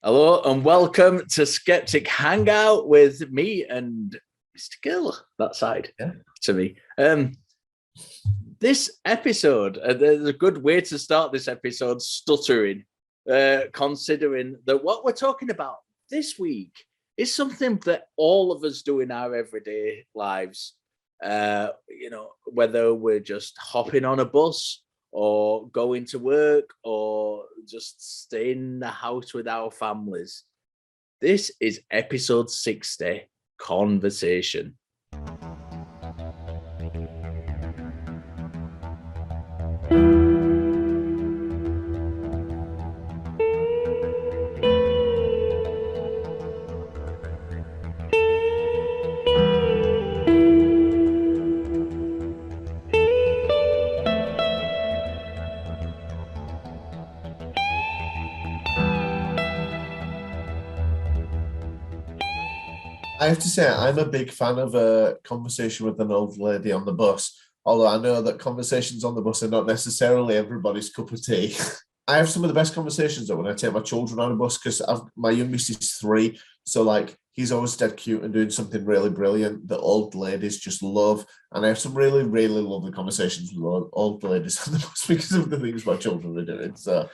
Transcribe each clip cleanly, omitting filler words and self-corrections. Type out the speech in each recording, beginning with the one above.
Hello and welcome to Skeptic Hangout with me and Mr. Gill, that side to me. This episode, there's a good way to start this episode, stuttering, considering that what we're talking about this week is something that all of us do in our everyday lives. Whether we're just hopping on a bus or going to work or just staying in the house with our families. This is episode 60, Conversation. I have to say, I'm a big fan of a conversation with an old lady on the bus, although I know that conversations on the bus are not necessarily everybody's cup of tea. I have some of the best conversations when I take my children on a bus because my youngest is 3, so he's always dead cute and doing something really brilliant that old ladies just love. And I have some really, really lovely conversations with old ladies on the bus because of the things my children are doing. So.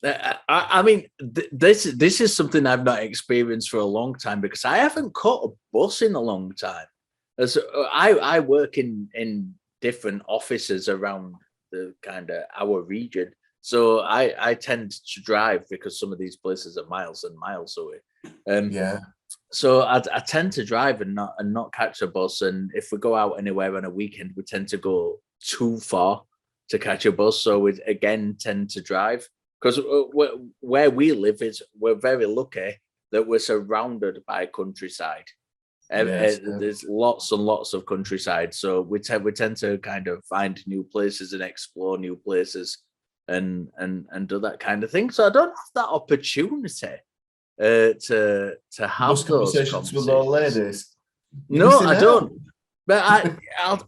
This is something I've not experienced for a long time because I haven't caught a bus in a long time. As I work in different offices around the kind of our region, so I tend to drive because some of these places are miles and miles away. So I tend to drive and not catch a bus. And if we go out anywhere on a weekend, we tend to go too far to catch a bus. So we again tend to drive. Because where we live we're very lucky that we're surrounded by countryside. There's lots and lots of countryside, so we tend to kind of find new places and explore new places and do that kind of thing. So I don't have that opportunity to have those conversations with old ladies. No, I don't. But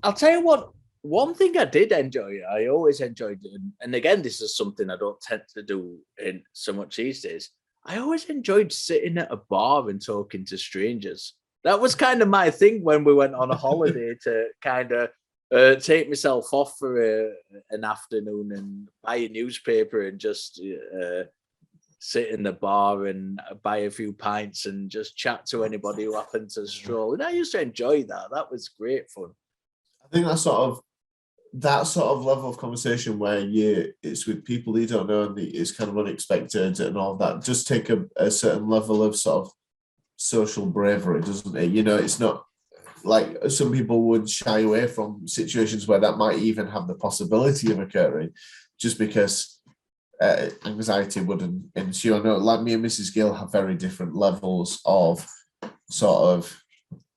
I'll tell you what. One thing I did enjoy, I always enjoyed, and again, this is something I don't tend to do in so much these days. I always enjoyed sitting at a bar and talking to strangers. That was kind of my thing when we went on a holiday to kind of take myself off for an afternoon and buy a newspaper and just sit in the bar and buy a few pints and just chat to anybody who happened to stroll. And I used to enjoy that. That was great fun. I think that sort of level of conversation where it's with people you don't know and it's kind of unexpected and all that just take a certain level of sort of social bravery, doesn't it? It's not like some people would shy away from situations where that might even have the possibility of occurring just because anxiety would ensue. I know like me and Mrs. Gill have very different levels of sort of,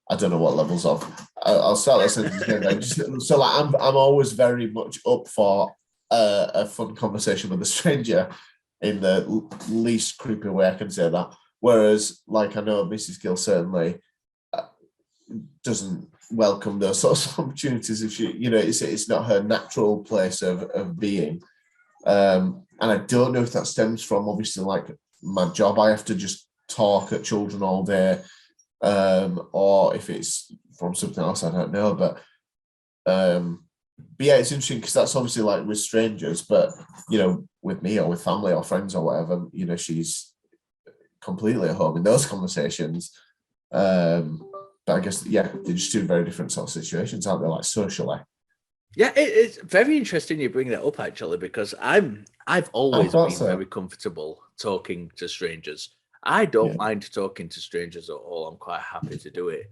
I don't know what levels of. I'll start that sentence again. So I'm always very much up for a fun conversation with a stranger in the least creepy way I can say that. Whereas, I know Mrs. Gill certainly doesn't welcome those sorts of opportunities if she, it's not her natural place of being. And I don't know if that stems from obviously my job. I have to just talk at children all day. Or if it's from something else, I don't know. But yeah, it's interesting because that's obviously with strangers, but with me or with family or friends or whatever, she's completely at home in those conversations. But I guess they're just two very different sort of situations, aren't they? Socially. Yeah, it's very interesting you bring that up actually, because I've always been very comfortable talking to strangers. I don't mind talking to strangers at all. I'm quite happy to do it.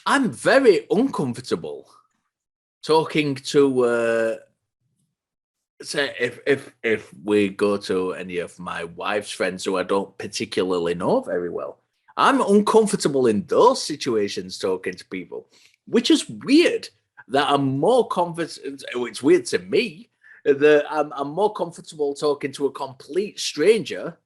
I'm very uncomfortable talking to say if we go to any of my wife's friends who I don't particularly know very well. I'm uncomfortable in those situations talking to people, which is weird that I'm more confident. It's weird to me that I'm more comfortable talking to a complete stranger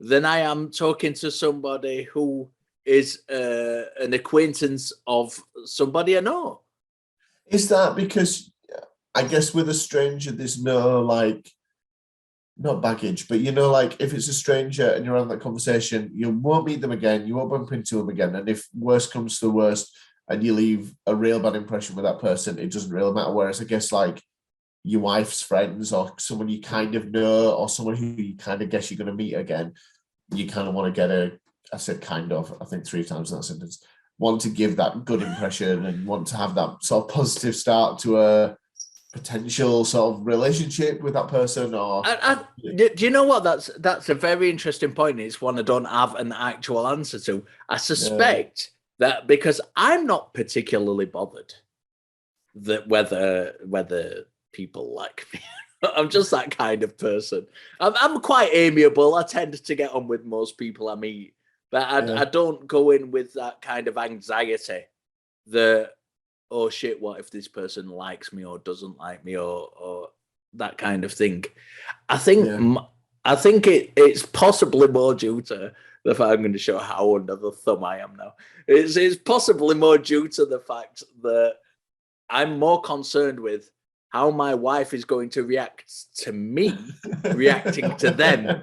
than I am talking to somebody who is an acquaintance of somebody I know. Is that because I guess with a stranger, there's no not baggage, but you know, like if it's a stranger and you're on that conversation, you won't meet them again, you won't bump into them again. And if worst comes to the worst and you leave a real bad impression with that person, it doesn't really matter. Whereas I guess like your wife's friends or someone you kind of know or someone who you kind of guess you're going to meet again, you kind of want to get I said kind of, I think 3 times in that sentence, want to give that good impression and want to have that sort of positive start to a potential sort of relationship with that person. Or do you know what? That's a very interesting point. It's one I don't have an actual answer to. I suspect that because I'm not particularly bothered that whether people like me. I'm just that kind of person. I'm quite amiable. I tend to get on with most people I meet, but I don't go in with that kind of anxiety that, oh shit, what if this person likes me or doesn't like me or that kind of thing. I think it's possibly more due to the fact I'm going to show how under the thumb I am now. It's possibly more due to the fact that I'm more concerned with how my wife is going to react to me reacting to them.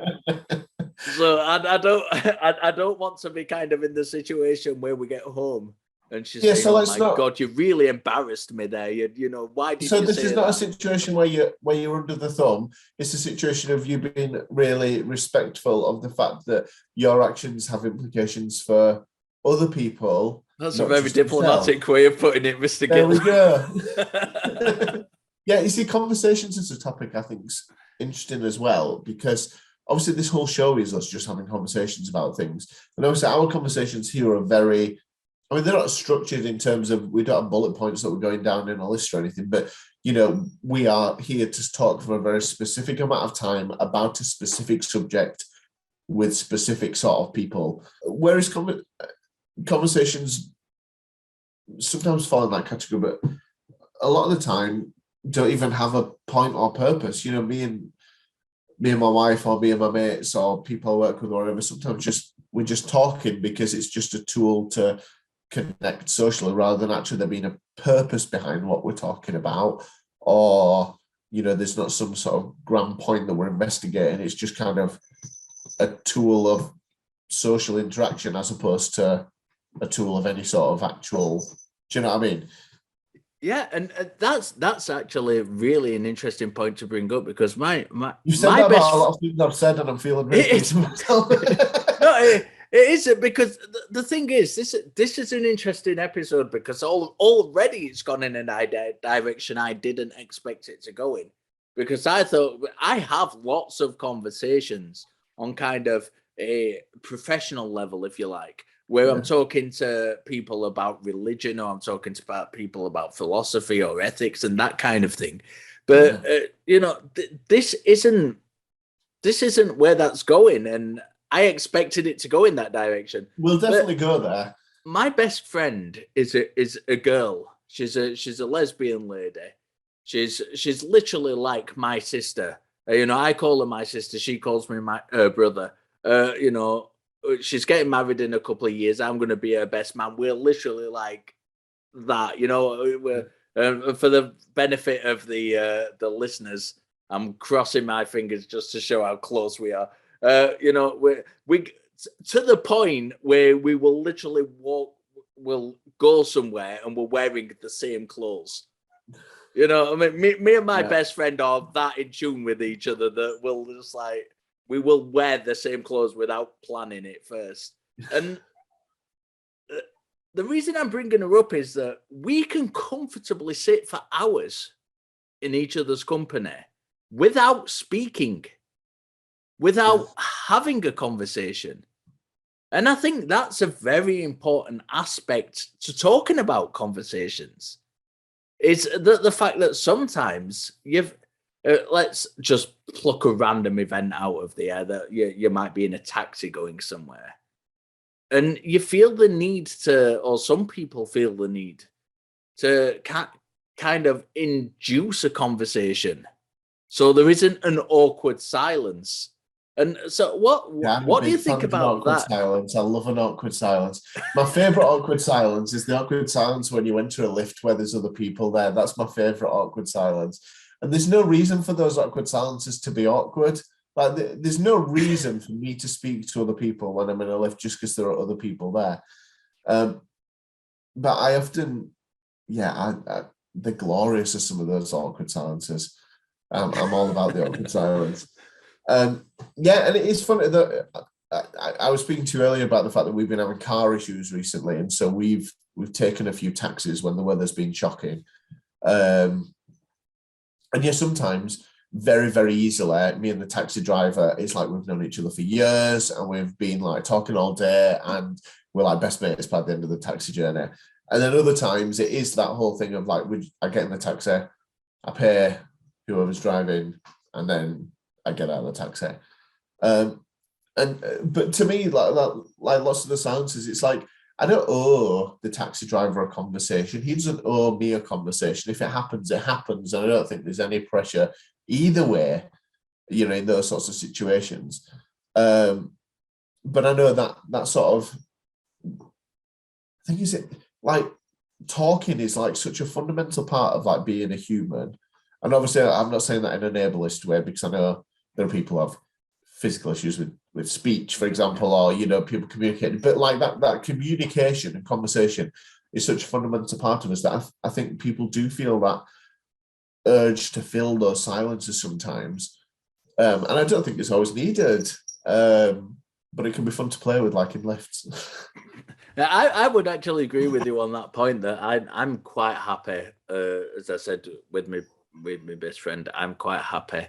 So I don't want to be kind of in the situation where we get home and she's saying, "Oh my God, you really embarrassed me there. You know, why did you say that?" So this is not a situation where you're under the thumb. It's a situation of you being really respectful of the fact that your actions have implications for other people. That's a very diplomatic way of putting it, Mr. Gill. There we go. Yeah, you see, conversations as a topic I think is interesting as well, because obviously this whole show is us just having conversations about things. And obviously our conversations here are very, I mean, they're not structured in terms of, we don't have bullet points that we're going down in a list or anything, but, you know, we are here to talk for a very specific amount of time about a specific subject with specific sort of people. Whereas conversations sometimes fall in that category, but a lot of the time don't even have a point or purpose. You know, me and my wife or me and my mates or people I work with or whatever, sometimes we're just talking because it's just a tool to connect socially rather than actually there being a purpose behind what we're talking about, or, you know, there's not some sort of grand point that we're investigating. It's just kind of a tool of social interaction as opposed to a tool of any sort of actual, do you know what I mean? Yeah, and that's actually really an interesting point to bring up, because you said that about a lot of things I've said, and I'm feeling really pleased with myself. No, it is, because the thing is, this is an interesting episode because already it's gone in a direction I didn't expect it to go in, because I thought I have lots of conversations on kind of a professional level, if you like, where I'm talking to people about religion, or I'm talking to people about philosophy or ethics and that kind of thing. But you know, this isn't where that's going, and I expected it to go in that direction. We'll definitely go there. My best friend is a girl. She's a lesbian lady. She's literally like my sister. You know, I call her my sister. She calls me her brother. You know, she's getting married in a couple of years. I'm going to be her best man. We're literally like that, you know. For the benefit of the listeners, I'm crossing my fingers just to show how close we are. You know, we to the point where we will literally we'll go somewhere and we're wearing the same clothes. You know, I mean, me and my best friend are that in tune with each other that we'll just like, we will wear the same clothes without planning it first. And the reason I'm bringing her up is that we can comfortably sit for hours in each other's company without speaking, without having a conversation. And I think that's a very important aspect to talking about conversations. It's the fact that sometimes let's just pluck a random event out of the air that you might be in a taxi going somewhere, and you feel the need to, or some people feel the need to kind of induce a conversation so there isn't an awkward silence. And so what do you think about that? Silence. I love an awkward silence. My favorite awkward silence is the awkward silence when you enter a lift where there's other people there. That's my favorite awkward silence. And there's no reason for those awkward silences to be awkward. Like, there's no reason for me to speak to other people when I'm in a lift just because there are other people there. But I often, the glorious are some of those awkward silences. I'm all about the awkward silence. And it is funny that I was speaking to you earlier about the fact that we've been having car issues recently, and so we've taken a few taxis when the weather's been shocking. And sometimes very, very easily, me and the taxi driver, it's like we've known each other for years and we've been like talking all day and we're like best mates by the end of the taxi journey. And then other times it is that whole thing of like, I get in the taxi, I pay whoever's driving, and then I get out of the taxi. But to me, like lots of the silences, it's like, I don't owe the taxi driver a conversation. He doesn't owe me a conversation. If it happens, it happens. And I don't think there's any pressure either way, in those sorts of situations. But I know that sort of, I think is it like talking is like such a fundamental part of like being a human. And obviously I'm not saying that in an ableist way, because I know there are people who have physical issues with speech, for example, or people communicating, but like that communication and conversation is such a fundamental part of us that I think people do feel that urge to fill those silences sometimes, and I don't think it's always needed, but it can be fun to play with, like in lifts. I would actually agree with you on that point, that I'm quite happy, as I said, with my best friend, I'm quite happy,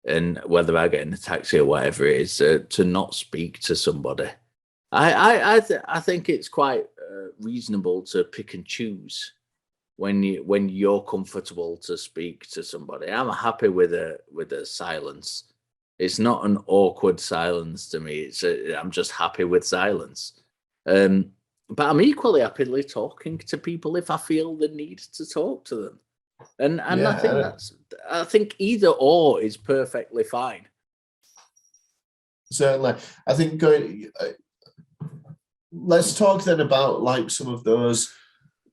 and whether I get in a taxi or whatever it is, to not speak to somebody. I think it's quite reasonable to pick and choose when you're comfortable to speak to somebody. I'm happy with a silence. It's not an awkward silence to me. I'm just happy with silence. But I'm equally happily talking to people if I feel the need to talk to them. And I think either or is perfectly fine. Certainly. I think let's talk then about like some of those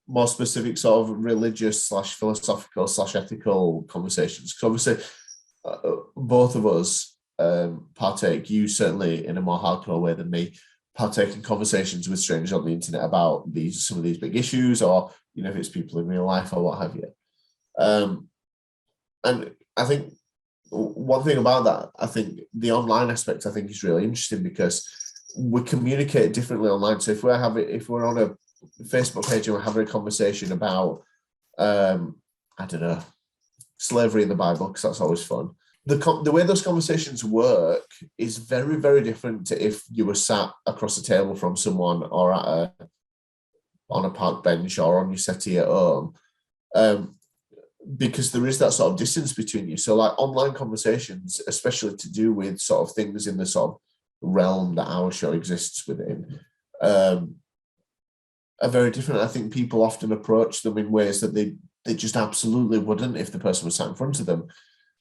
more specific sort of religious / philosophical / ethical conversations. Because obviously both of us partake, you certainly in a more hardcore way than me, partake in conversations with strangers on the internet about some of these big issues, or if it's people in real life or what have you. And I think one thing about that, I think the online aspect, I think is really interesting because we communicate differently online. So if we're on a Facebook page and we're having a conversation about, I don't know, slavery in the Bible, because that's always fun. The way those conversations work is very, very different to if you were sat across a table from someone or on a park bench or on your settee at home. Because there is that sort of distance between you. So like online conversations, especially to do with sort of things in the sort of realm that our show exists within, are very different. I think people often approach them in ways that they just absolutely wouldn't if the person was sat in front of them.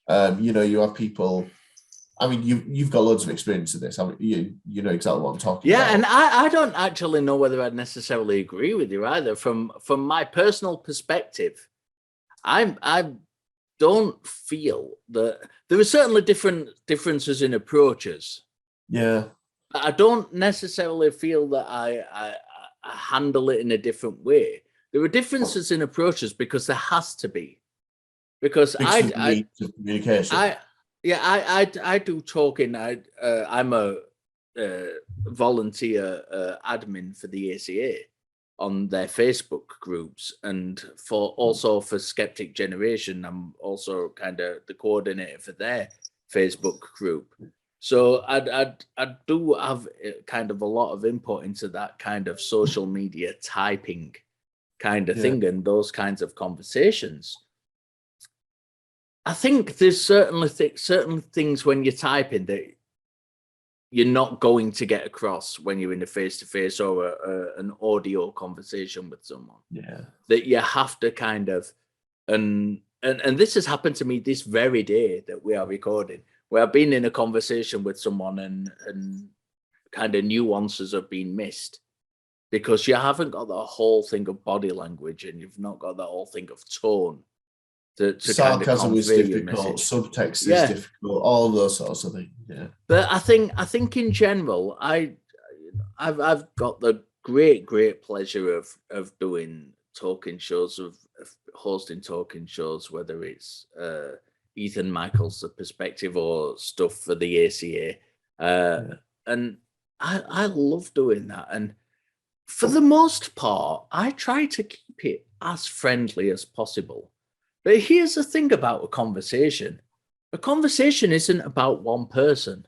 You have people, I mean, you've got loads of experience of this. I mean, you know exactly what I'm talking about. Yeah, and I don't actually know whether I'd necessarily agree with you either. From my personal perspective, I don't feel that there are certainly differences in approaches. Yeah. I don't necessarily feel that I handle it in a different way. There are differences in approaches because there has to be. Because communication. I do talking. I'm a volunteer admin for the ACA on their Facebook groups, and also for Skeptic Generation, I'm also kind of the coordinator for their Facebook group. So I do have kind of a lot of input into that kind of social media typing kind of thing and those kinds of conversations. I think there's certainly certain things when you're typing that you're not going to get across when you're in a face-to-face or an audio conversation with someone. Yeah. That you have to kind of, and this has happened to me this very day that we are recording, where I've been in a conversation with someone and kind of nuances have been missed because you haven't got the whole thing of body language and you've not got that whole thing of tone. to kind of Sarcasm is convey your difficult, message. subtext is Yeah, difficult, all of those sorts of things. Yeah. but I think in general, I've got the great pleasure of doing talking shows, of hosting talking shows, whether it's Ethan Michael's The Perspective or stuff for the ACA, Yeah. and I love doing that. And for the most part, I try to keep it as friendly as possible. But here's the thing about a conversation: a conversation isn't about one person.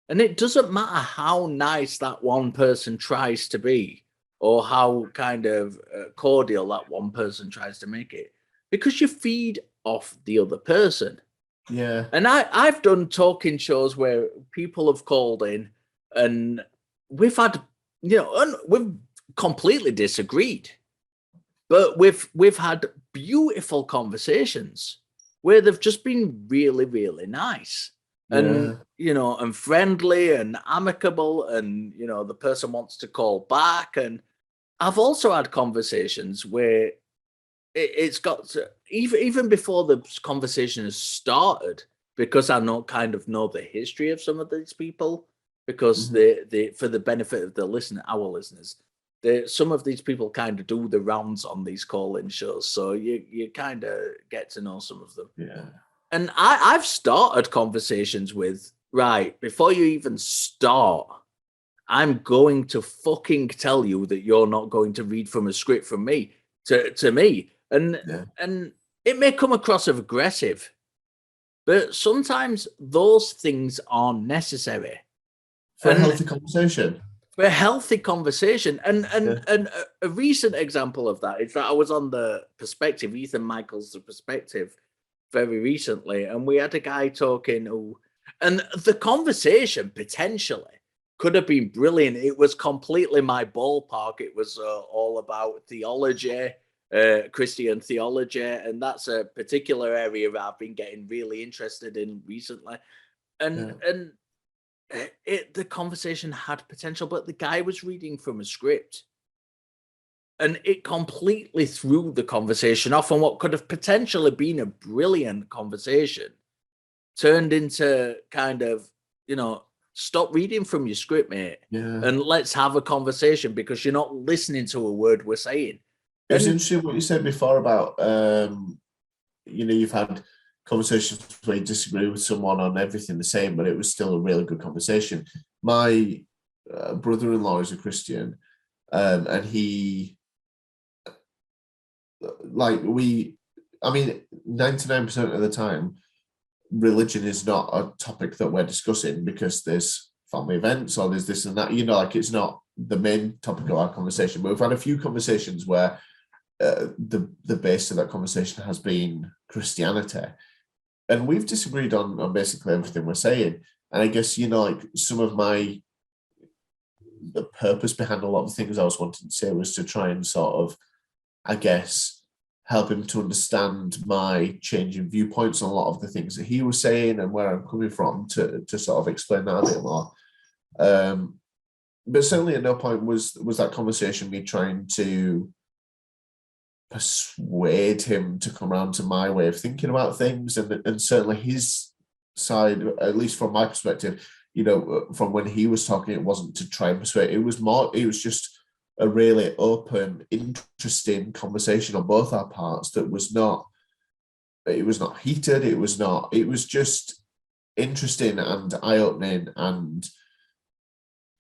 And it doesn't matter how nice that one person tries to be or how kind of cordial that one person tries to make it, because you feed off the other person. Yeah. And I've done talking shows where people have called in and we've had, we've completely disagreed, but we've had beautiful conversations where they've just been really nice and Yeah. and friendly and amicable, and the person wants to call back. And I've also had conversations where it's got to, even before the conversation has started, because I know the history of some of these people, because Mhm. they for the benefit of our listeners, some of these people kind of do the rounds on these call-in shows, so you kind of get to know some of them. Yeah. And I've started conversations with, right, before you even start, I'm going to fucking tell you that you're not going to read from a script from me to me. Yeah. And it may come across as aggressive, but sometimes those things are necessary. For a And healthy conversation. for a healthy conversation. And Yeah. a recent example of that is that I was on The Perspective, Ethan Michael's The Perspective, very recently, and we had a guy talking and the conversation potentially could have been brilliant. It was completely my ballpark. It was all about theology, Christian theology, and that's a particular area that I've been getting really interested in recently. And Yeah. the conversation had potential, but the guy was reading from a script, and it completely threw the conversation off. And what could have potentially been a brilliant conversation turned into kind of, stop reading from your script, mate, Yeah. and let's have a conversation, because you're not listening to a word we're saying. It was And interesting what you said before about you've had conversations where you disagree with someone on everything the same, but it was still a really good conversation. My brother-in-law is a Christian, and he, like, 99% of the time, religion is not a topic that we're discussing because there's family events or there's this and that, like it's not the main topic of our conversation. But we've had a few conversations where the base of that conversation has been Christianity, and we've disagreed on basically everything we're saying. And I guess like some of the purpose behind a lot of the things I was wanting to say was to try and sort of, I guess, help him to understand my changing viewpoints on a lot of the things that he was saying and where I'm coming from, to sort of explain that a bit more. But certainly at no point was that conversation me trying to persuade him to come around to my way of thinking about things, and certainly his side, at least from my perspective, from when he was talking, it wasn't to try and persuade. It was just a really open, interesting conversation on both our parts. It was not heated. It was just interesting and eye-opening, and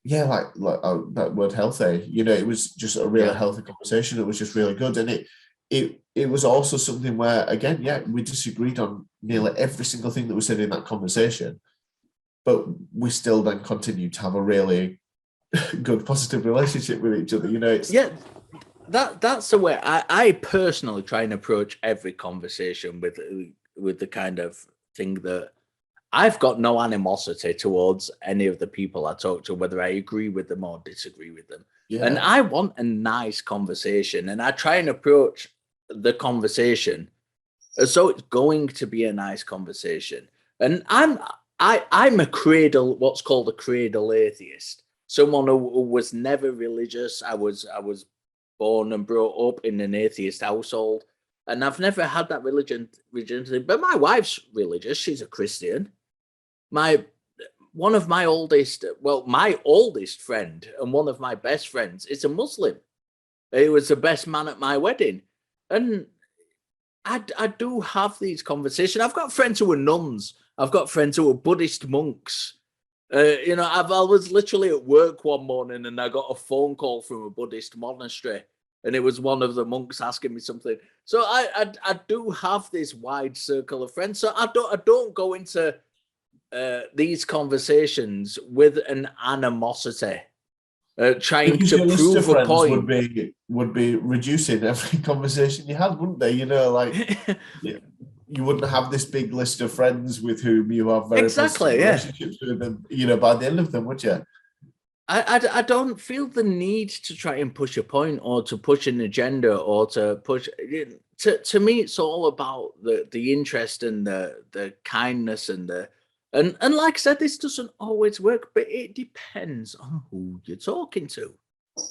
yeah, like that word healthy. It was just a really healthy conversation. It was just really good, and it was also something where, again, yeah, we disagreed on nearly every single thing that was said in that conversation, but we still then continued to have a really good, positive relationship with each other. that's the way I personally try and approach every conversation, with the kind of thing that I've got no animosity towards any of the people I talk to, whether I agree with them or disagree with them. And Yeah. I want a nice conversation, and I try and approach the conversation as though it's going to be a nice conversation. And I'm what's called a cradle atheist, someone who was never religious. I was born and brought up in an atheist household. and I've never had that religion thing. But my wife's religious; she's a Christian. One of my oldest, my oldest friend and one of my best friends is a Muslim. He was the best man at my wedding, and I do have these conversations. I've got friends who are nuns. I've got friends who are Buddhist monks. I was literally at work one morning and I got a phone call from a Buddhist monastery, and it was one of the monks asking me something. So I do have this wide circle of friends. So I don't go into these conversations with an animosity, trying Because to your list of prove a friends point. would be reducing every conversation you had, wouldn't they? You wouldn't have this big list of friends with whom you have very Exactly, positive yeah. relationships with them, by the end of them, would you? I don't feel the need to try and push a point or to push an agenda or to push. To me, it's all about the interest and the kindness and and like I said, this doesn't always work, but it depends on who you're talking to.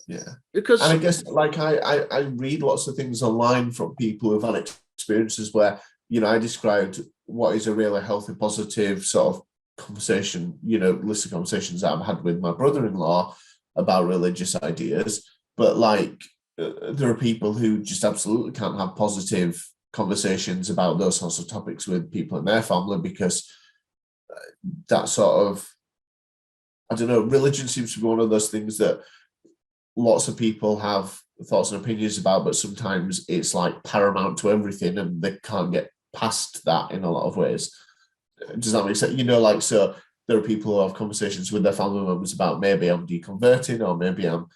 Yeah, because and I guess like I read lots of things online from people who've had experiences where I described what is a really healthy, positive sort of conversation, list of conversations that I've had with my brother-in-law about religious ideas, but there are people who just absolutely can't have positive conversations about those sorts of topics with people in their family because that sort of, I don't know, religion seems to be one of those things that lots of people have thoughts and opinions about, but sometimes it's like paramount to everything and they can't get past that in a lot of ways. Does that make sense? So there are people who have conversations with their family members about maybe I'm deconverting or maybe I'm,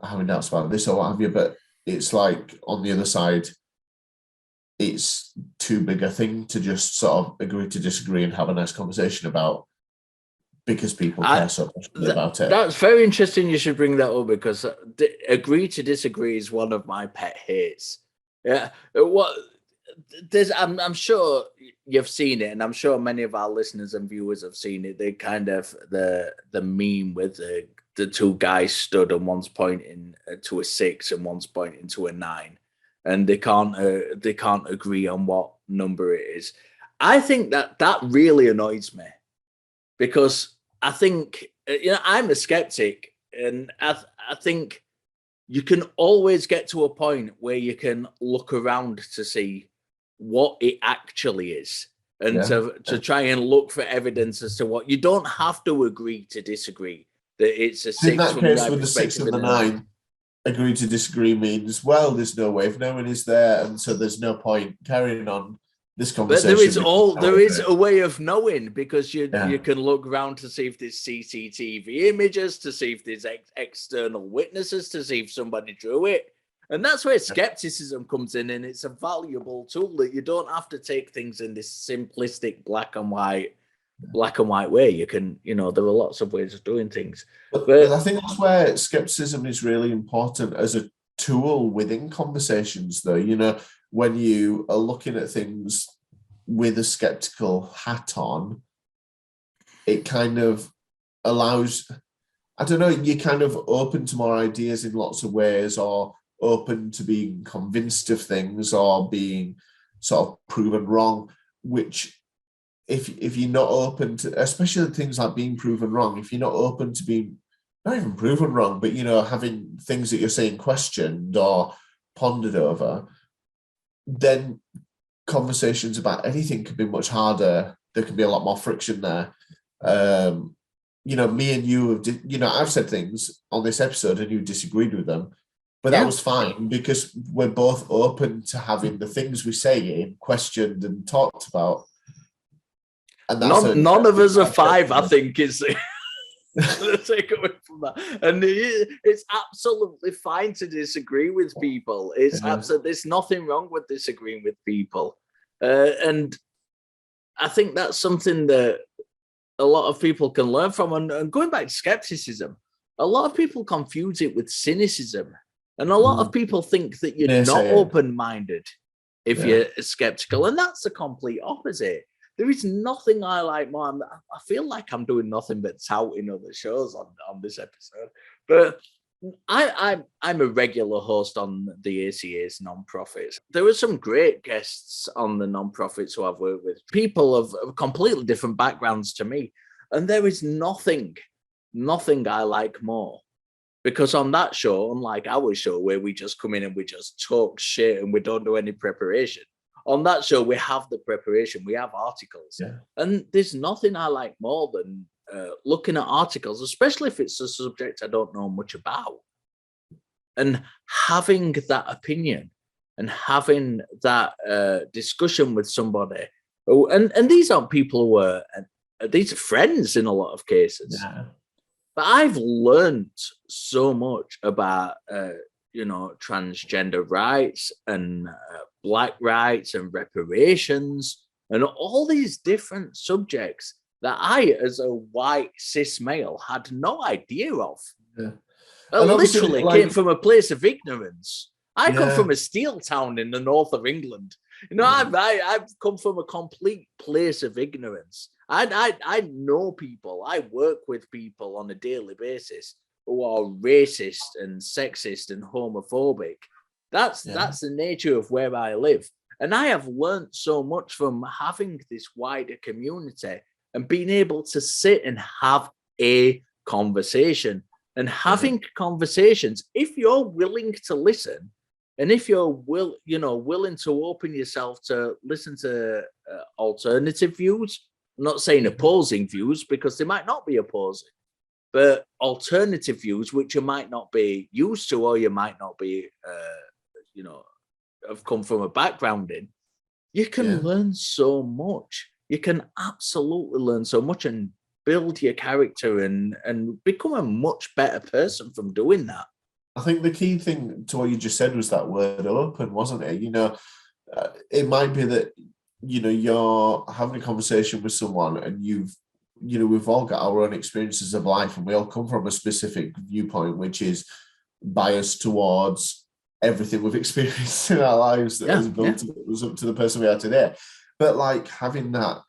having doubts about this or what have you. But it's like on the other side, it's too big a thing to just sort of agree to disagree and have a nice conversation about because people care so much about it. That's very interesting. You should bring that up because agree to disagree is one of my pet hates. Yeah, I'm sure you've seen it, and I'm sure many of our listeners and viewers have seen it. They kind of the meme with the two guys stood and one's pointing to a 6 and one's pointing to a 9, and they can't agree on what number it is. I think that really annoys me because I think I'm a skeptic, and I think you can always get to a point where you can look around to see what it actually is and to try and look for evidence as to what. You don't have to agree to disagree that it's a 6 in that from case my with the 6 and the 9. 9 agree to disagree means there's no way of knowing is there, and so there's no point carrying on this conversation. But there is a way of knowing because you can look around to see if there's CCTV images, to see if there's external witnesses, to see if somebody drew it. And that's where skepticism comes in, and it's a valuable tool that you don't have to take things in this simplistic black and white way. You can, there are lots of ways of doing things. But I think that's where skepticism is really important as a tool within conversations, though. When you are looking at things with a skeptical hat on, it kind of allows, I don't know, you're kind of open to more ideas in lots of ways, or open to being convinced of things or being sort of proven wrong, which if you're not open to, especially things like being proven wrong, if you're not open to being not even proven wrong, but having things that you're saying questioned or pondered over, then conversations about anything could be much harder. There can be a lot more friction there. Me and you have, I've said things on this episode and you disagreed with them, but that was fine because we're both open to having the things we say questioned and talked about. And none of us are 5, I think, is take away from that. And it's absolutely fine to disagree with people. It's absolutely, there's nothing wrong with disagreeing with people. And I think that's something that a lot of people can learn from. And going back to skepticism, a lot of people confuse it with cynicism. And a lot of people think that you're not open-minded if you're skeptical. And that's the complete opposite. There is nothing I like more. I feel like I'm doing nothing but touting other shows on this episode. But I'm a regular host on the ACA's non-profits. There were some great guests on the non-profits who I've worked with, people of completely different backgrounds to me, and there is nothing I like more. Because on that show, unlike our show where we just come in and we just talk shit and we don't do any preparation, on that show we have the preparation, we have articles, and there's nothing I like more than looking at articles, especially if it's a subject I don't know much about, and having that opinion and having that discussion with somebody. And these aren't people who are, these are friends in a lot of cases. But I've learned so much about, transgender rights and Black rights and reparations and all these different subjects that I, as a white cis male, had no idea of. I literally came from a place of ignorance. I come from a steel town in the north of England. I've come from a complete place of ignorance. I know people, I work with people on a daily basis who are racist and sexist and homophobic. That's the nature of where I live. And I have learned so much from having this wider community and being able to sit and have a conversation. And having conversations, if you're willing to listen, and if you're willing to open yourself to listen to alternative views, I'm not saying opposing views because they might not be opposing, but alternative views which you might not be used to, or you might not be, have come from a background in, you can learn so much. You can absolutely learn so much and build your character and become a much better person from doing that. I think the key thing to what you just said was that word open, wasn't it? It might be that, you're having a conversation with someone and we've all got our own experiences of life and we all come from a specific viewpoint, which is biased towards everything we've experienced in our lives that has built us up to the person we are today. But like having that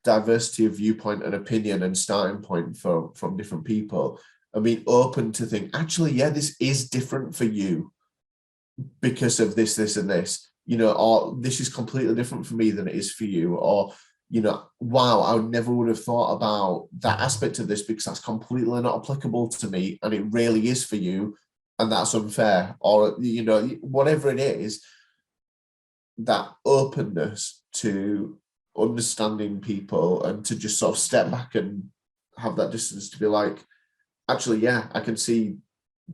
diversity of viewpoint and opinion and starting point from different people, I mean, open to think, actually, this is different for you because of this, and this, or this is completely different for me than it is for you, or, wow, I never would have thought about that aspect of this because that's completely not applicable to me and it really is for you and that's unfair, or, whatever it is, that openness to understanding people and to just sort of step back and have that distance to be like, actually, I can see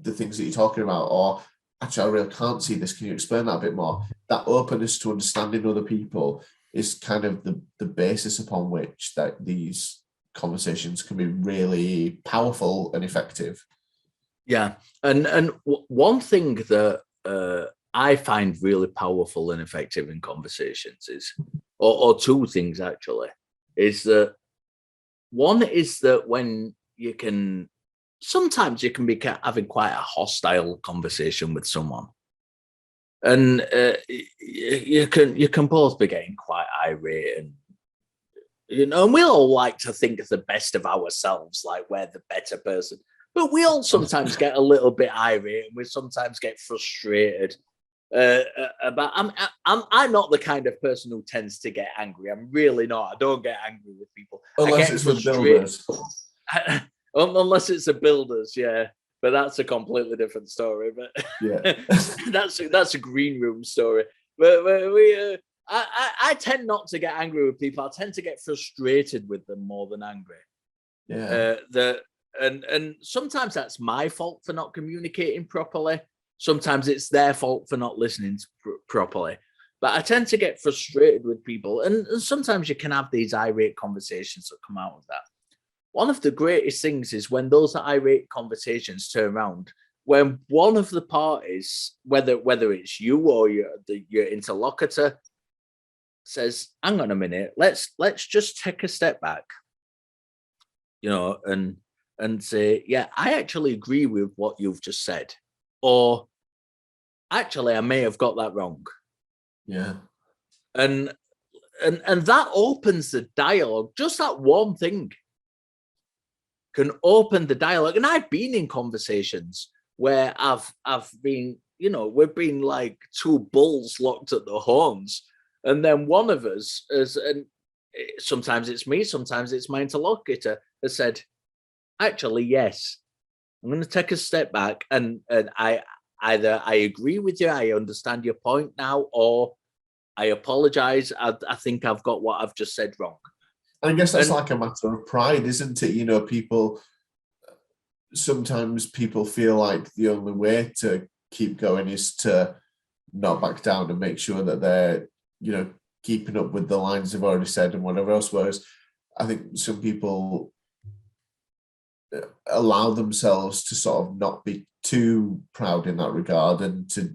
the things that you're talking about, or actually, I really can't see this. Can you explain that a bit more? That openness to understanding other people is kind of the basis upon which that these conversations can be really powerful and effective. Yeah, and one thing that I find really powerful and effective in conversations is, or two things actually, is that one is that when sometimes you can be having quite a hostile conversation with someone, and you can both be getting quite irate, and and we all like to think the best of ourselves, like we're the better person, but we all sometimes get a little bit irate, and we sometimes get frustrated. About I'm not the kind of person who tends to get angry. I'm really not. I don't get angry with people unless it's with builders. Unless it's a builders, but that's a completely different story. But that's a green room story. But I tend not to get angry with people. I tend to get frustrated with them more than angry. And sometimes that's my fault for not communicating properly. Sometimes it's their fault for not listening properly. But I tend to get frustrated with people, and sometimes you can have these irate conversations that come out of that. One of the greatest things is when those irate conversations turn around, when one of the parties, whether it's you or your interlocutor, says, "Hang on a minute, let's just take a step back," and say, "Yeah, I actually agree with what you've just said," or "Actually, I may have got that wrong." And that opens the dialogue. Just that one thing can open the dialogue. And I've been in conversations where I've been, we've been like two bulls locked at the horns, and then one of us and sometimes it's me, sometimes it's my interlocutor, has said, actually, yes, I'm going to take a step back, and I either I agree with you, I understand your point now, or I apologize. I think I've got what I've just said wrong. I guess that's like a matter of pride, isn't it? People sometimes feel like the only way to keep going is to not back down and make sure that they're, keeping up with the lines they've already said and whatever else. Whereas I think some people allow themselves to sort of not be too proud in that regard, and to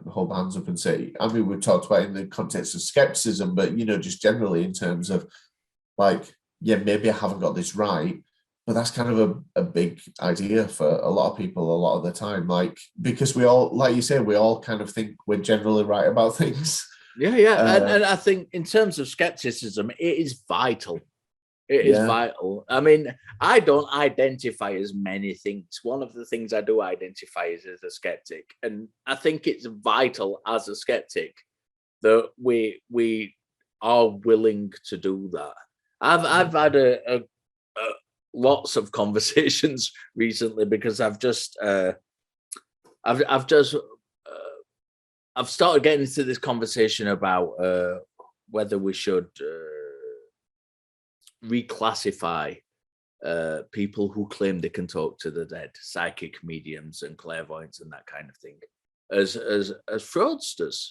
hold hands up and say, I mean, we've talked about in the context of skepticism, but just generally in terms of like, yeah, maybe I haven't got this right, but that's kind of a big idea for a lot of people a lot of the time, like, because we all, like you say, we all kind of think we're generally right about things. Yeah. And I think in terms of skepticism, it is vital. It is vital. I mean, I don't identify as many things. One of the things I do identify is as a skeptic. And I think it's vital as a skeptic that we are willing to do that. I've had a lots of conversations recently, because I've started getting into this conversation about whether we should reclassify people who claim they can talk to the dead, psychic mediums and clairvoyants and that kind of thing, as fraudsters.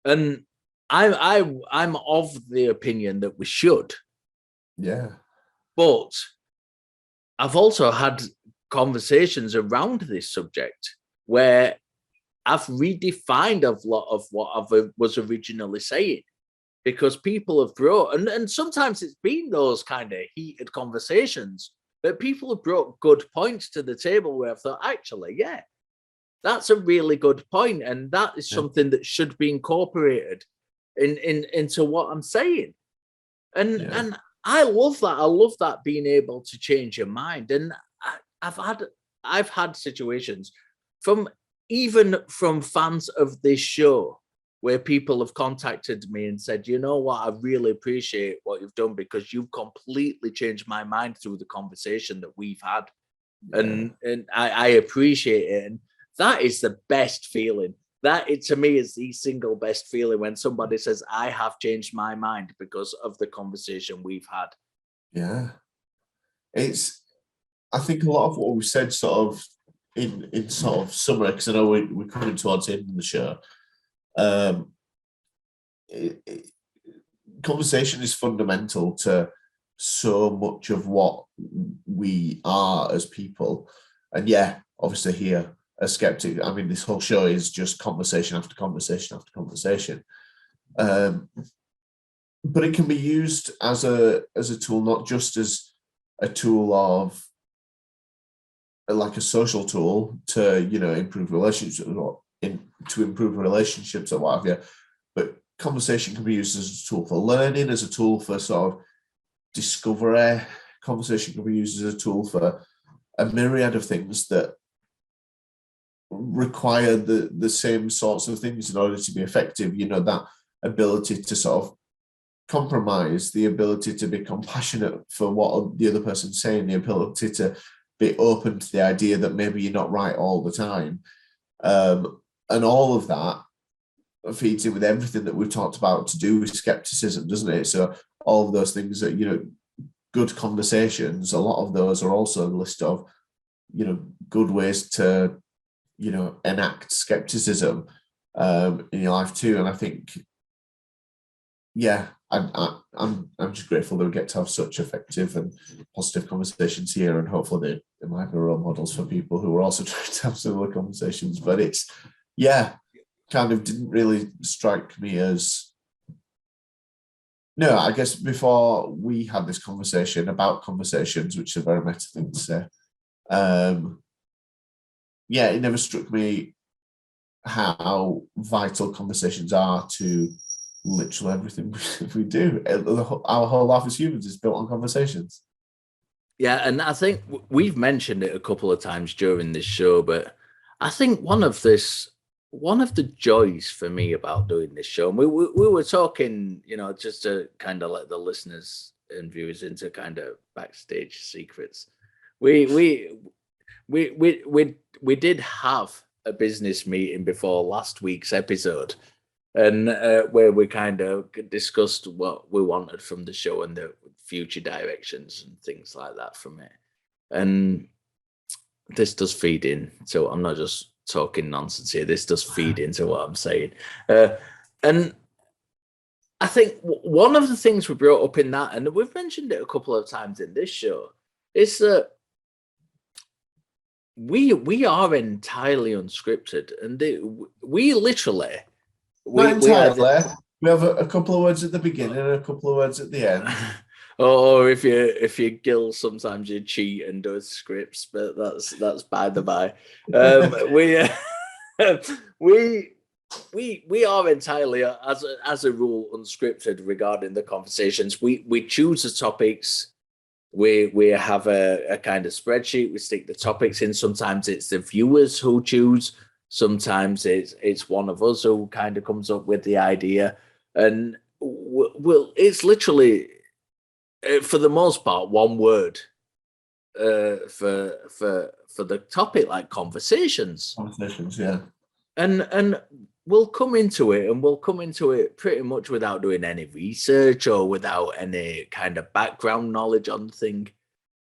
And I'm of the opinion that we should. Yeah. But I've also had conversations around this subject where I've redefined a lot of what I was originally saying, because people have brought, and sometimes it's been those kind of heated conversations, but people have brought good points to the table where I've thought, actually, yeah, that's a really good point, and that is something that should be incorporated into what I'm saying. And I love that. I love that, being able to change your mind. And I've had situations even from fans of this show, where people have contacted me and said, you know what, I really appreciate what you've done, because you've completely changed my mind through the conversation that we've had. And I appreciate it. And that is the best feeling. That, to me, is the single best feeling, when somebody says, I have changed my mind because of the conversation we've had. Yeah. I think a lot of what we said sort of in sort of summary, because I know we're coming towards the end of the show. Conversation is fundamental to so much of what we are as people. And obviously here, a skeptic, I mean, this whole show is just conversation after conversation after conversation. But it can be used as a tool, not just as a tool of, like, a social tool to improve relationships, or to improve relationships or what have you. But conversation can be used as a tool for learning, as a tool for sort of discovery. Conversation can be used as a tool for a myriad of things that require the same sorts of things in order to be effective. That ability to sort of compromise, the ability to be compassionate for what the other person's saying, the ability to be open to the idea that maybe you're not right all the time. And all of that feeds in with everything that we've talked about to do with skepticism, doesn't it? So all of those things that, good conversations, a lot of those are also a list of, good ways to, enact skepticism in your life too. And I think, I'm just grateful that we get to have such effective and positive conversations here, and hopefully they might be role models for people who are also trying to have similar conversations. But it's, kind of didn't really strike me as, no, I guess before we had this conversation about conversations, which is a very meta thing to say, it never struck me how vital conversations are to literally everything we do. Our whole life as humans is built on conversations. Yeah, and I think we've mentioned it a couple of times during this show, but I think one of the joys for me about doing this show, and we were talking, just to kind of let the listeners and viewers into kind of backstage secrets. We we we did have a business meeting before last week's episode, and where we kind of discussed what we wanted from the show and the future directions and things like that from it. And this does feed in, so I'm not just talking nonsense here. This does feed into what I'm saying, and I think one of the things we brought up in that, and we've mentioned it a couple of times in this show, is that we are entirely unscripted, and we literally Not we had. entirely. We have a couple of words at the beginning and a couple of words at the end. Or if you Gil, sometimes you cheat and do scripts, but that's by the by. We are entirely, as a rule, unscripted regarding the conversations. We choose the topics. We have a kind of spreadsheet. We stick the topics in. Sometimes it's the viewers who choose. Sometimes it's one of us who kind of comes up with the idea, and it's literally, for the most part, one word for the topic, like conversations. Conversations, yeah. And we'll come into it pretty much without doing any research or without any kind of background knowledge on the thing,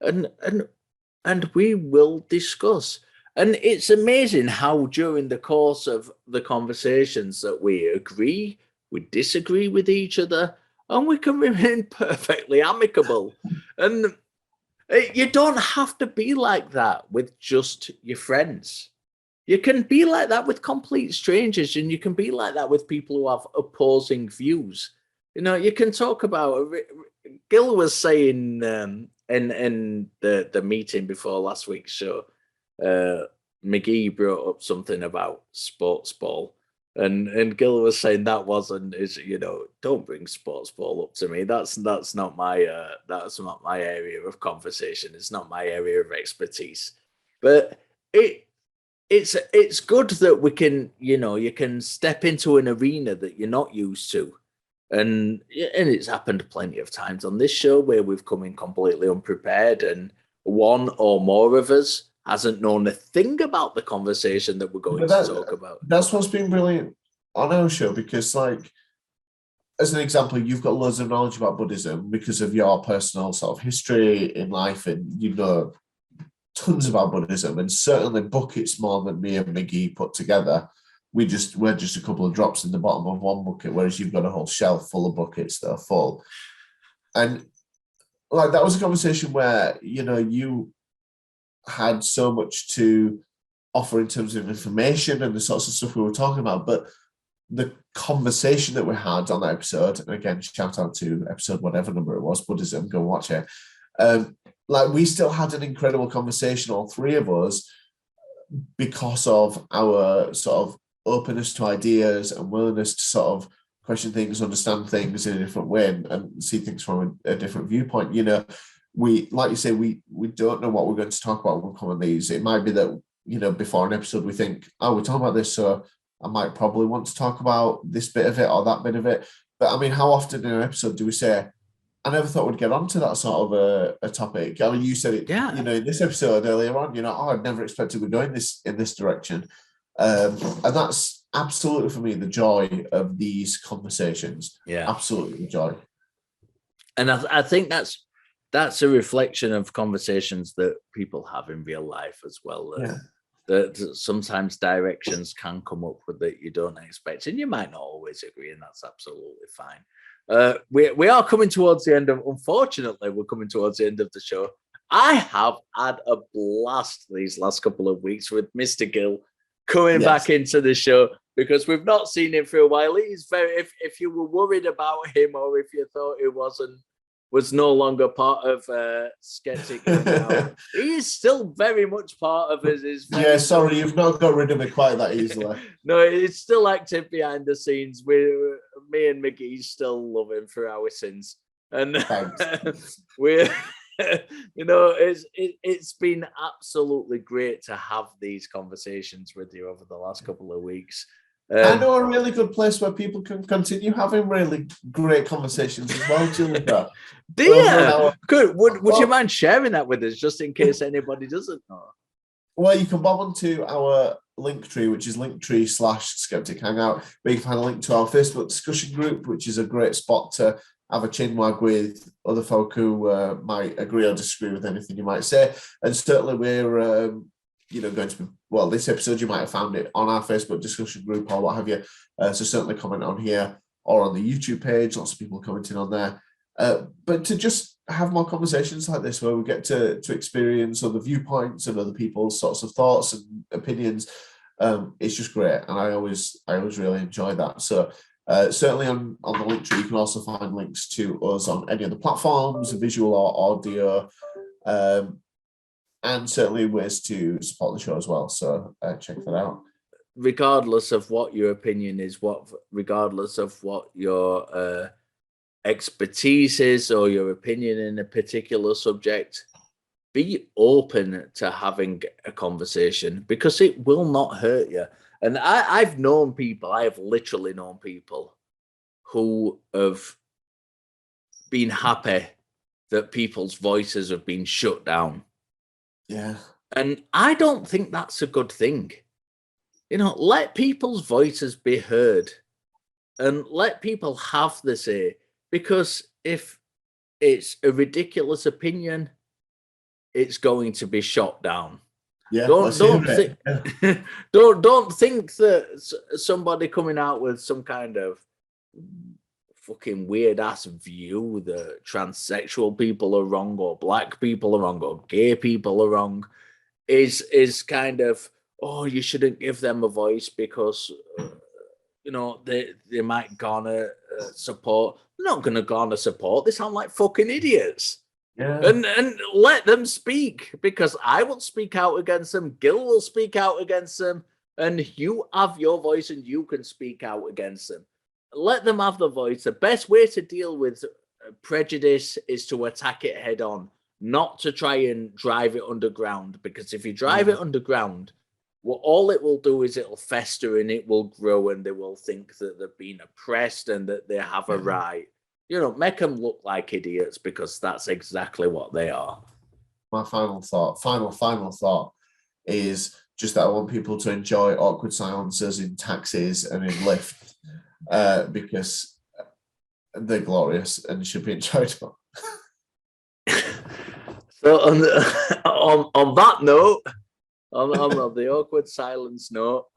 and we will discuss. And it's amazing how during the course of the conversations that we agree, we disagree with each other, and we can remain perfectly amicable. And you don't have to be like that with just your friends. You can be like that with complete strangers, and you can be like that with people who have opposing views. You can talk about. Gil was saying in the meeting before last week's show, McGee brought up something about sports ball. And Gil was saying that wasn't don't bring sports ball up to me. That's not my area of conversation. It's not my area of expertise. But it's good that we can, you can step into an arena that you're not used to. And it's happened plenty of times on this show where we've come in completely unprepared, and one or more of us hasn't known a thing about the conversation that we're going to talk about. That's what's been brilliant on our show, because, like, as an example, you've got loads of knowledge about Buddhism because of your personal sort of history in life, and you know tons about Buddhism, and certainly buckets more than me and McGee put together. We're just a couple of drops in the bottom of one bucket, whereas you've got a whole shelf full of buckets that are full. And like, that was a conversation where, you had so much to offer in terms of information and the sorts of stuff we were talking about, but the conversation that we had on that episode, and again, shout out to episode whatever number it was, Buddhism, go watch it. Like, we still had an incredible conversation, all three of us, because of our sort of openness to ideas and willingness to sort of question things, understand things in a different way, and see things from a different viewpoint. We, like you say, we don't know what we're going to talk about when we come on these. It might be that, before an episode we think, oh, we're talking about this, so I might probably want to talk about this bit of it or that bit of it. But I mean, how often in an episode do we say, I never thought we'd get onto that sort of a topic? I mean, you said it, Yeah. in this episode earlier on, I'd never expected we'd go in this direction. And that's absolutely, for me, the joy of these conversations. Yeah. Absolutely the joy. And I think that's a reflection of conversations that people have in real life as well. That sometimes directions can come up with that you don't expect, and you might not always agree, and that's absolutely fine. We are coming towards the end of, unfortunately, we're coming towards the end of the show. I have had a blast these last couple of weeks with Mr. Gill coming back into the show, because we've not seen him for a while. He's very, if you were worried about him, or if you thought he was no longer part of Skeptic Hangout, he is still very much part of his sorry, you've not got rid of it quite that easily. No, it's still active behind the scenes. Me and McGee still love him for our sins, and You know, it's been absolutely great to have these conversations with you over the last couple of weeks. I know a really good place where people can continue having really great conversations as well, Julia. Dear, good. Would you mind sharing that with us, just in case anybody doesn't know? Well, you can bob onto our Linktree, which is linktree/Skeptic Hangout, where you can find a link to our Facebook discussion group, which is a great spot to have a chinwag with other folk who might agree or disagree with anything you might say. And certainly we're going to be, well, this episode you might have found it on our Facebook discussion group or what have you. So certainly comment on here or on the YouTube page. Lots of people commenting on there. But to just have more conversations like this where we get to experience other viewpoints and other people's sorts of thoughts and opinions, it's just great. And I always really enjoy that. So certainly on the Linktree, you can also find links to us on any other platforms, visual or audio, and certainly ways to support the show as well. So check that out. Regardless of what your opinion is, regardless of what your expertise is or your opinion in a particular subject, be open to having a conversation, because it will not hurt you. And I have literally known people who have been happy that people's voices have been shut down. Yeah. And I don't think that's a good thing. You know, let people's voices be heard and let people have the say, because if it's a ridiculous opinion, it's going to be shot down. Yeah. Don't think that somebody coming out with some kind of fucking weird ass view that transsexual people are wrong or black people are wrong or gay people are wrong is kind of, oh, you shouldn't give them a voice because they might garner support. They're not going to garner support. They sound like fucking idiots. Yeah. And let them speak, because I will speak out against them. Gil will speak out against them, and you have your voice and you can speak out against them. Let them have the voice. The best way to deal with prejudice is to attack it head on, not to try and drive it underground, because if you drive it underground, well, all it will do is it'll fester and it will grow, and they will think that they're being oppressed and that they have a right. You know, make them look like idiots, because that's exactly what they are. My final thought is just that I want people to enjoy awkward silences in taxis and in Lyft, because they're glorious and should be enjoyed. So on that note, on the awkward silence note,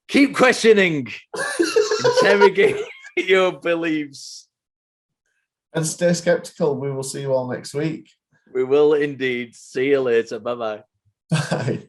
keep questioning, interrogate your beliefs, and stay skeptical. We will see you all next week. We will indeed. See you later. Bye-bye. Bye.